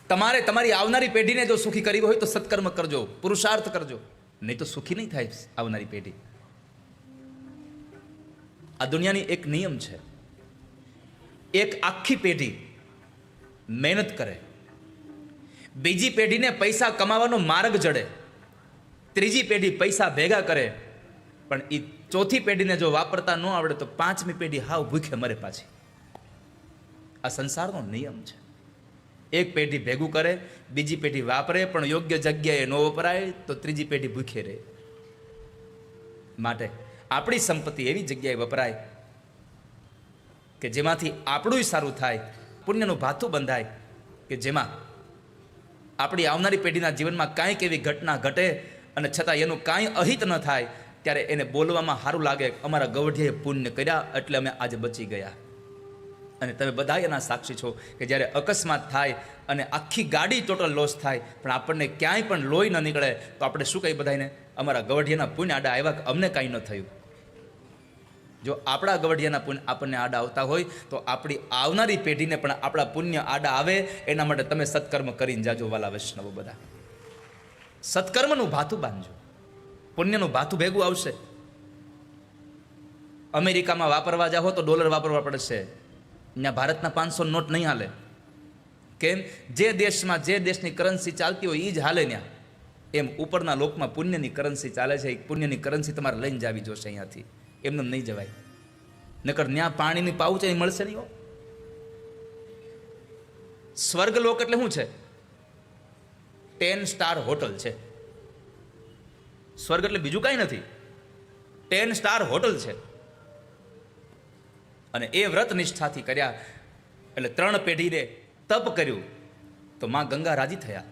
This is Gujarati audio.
તમારે તમારી આવનારી પેઢીને જો સુખી કરવી હોય તો સત્કર્મ કરજો, પુરુષાર્થ કરજો, નહીં તો સુખી નહીં થાય આવનારી પેઢી. આ દુનિયાની એક નિયમ છે, એક આખી પેઢી મહેનત કરે, બીજી પેઢીને પૈસા કમાવાનો માર્ગ જડે, ત્રીજી પેઢી પૈસા ભેગા કરે, પણ એ ચોથી પેઢીને જો વાપરતા ન આવડે તો પાંચમી પેઢી હાવ ભૂખે મરે પાછી. આ સંસારનો નિયમ છે. એક પેઢી ભેગું કરે, બીજી પેઢી વાપરે, પણ યોગ્ય જગ્યાએ ન વપરાય તો ત્રીજી પેઢી ભૂખે રહે. માટે આપણી સંપત્તિ એવી જગ્યાએ વપરાય કે જેમાંથી આપણું સારું થાય, પુણ્યનું ભાથું બંધાય, કે જેમાં આપણી આવનારી પેઢીના જીવનમાં કાંઈક એવી ઘટના ઘટે અને છતાં એનું કાંઈ અહિત ન થાય, ત્યારે એને બોલવામાં સારું લાગે, અમારા ગવઢિયાએ પુણ્ય કર્યા એટલે અમે આજે બચી ગયા. અને તમે બધા એના સાક્ષી છો કે જ્યારે અકસ્માત થાય અને આખી ગાડી ટોટલ લોસ થાય, પણ આપણને ક્યાંય પણ લોહી ન નીકળે તો આપણે શું કહીએ બધાને? અમારા ગવઢિયાના પુણ્ય આડા આવ્યા, અમને કાંઈ ન થયું. જો આપણા ગવઢિયાના પુણ્ય આપણને આડા આવતા હોય તો આપણી આવનારી પેઢીને પણ આપણા પુણ્ય આડા આવે એના માટે તમે સત્કર્મ કરીને જાજો વાલા વૈષ્ણવો બધા. સત્કર્મનું ભાથું બાંધજો, પુણ્યનું ભાથું ભેગું આવશે. અમેરિકામાં વાપરવા જાઓ તો ડોલર વાપરવા પડશે, ત્યાં ભારતના 500 નોટ નહીં હાલે. કેમ? જે દેશમાં જે દેશની કરન્સી ચાલતી હોય એ જ હાલે ત્યાં. એમ ઉપરના લોકમાં પુણ્યની કરન્સી ચાલે છે, એ પુણ્યની કરન્સી તમારે લઈને જાવી જોશે અહીંયાથી, એમને નહીં જવાય. નકર ત્યાં પાણીની પાઉચ અહીં મળશે નહીં. સ્વર્ગલોક એટલે શું છે? 10 સ્ટાર હોટલ છે. સ્વર્ગ એટલે બીજું કાંઈ નથી, 10 સ્ટાર હોટલ છે. અને એ વ્રત નિષ્ઠાથી કર્યા એટલે 3 પેઢીને તપ કર્યું તો માં ગંગા રાજી થયા.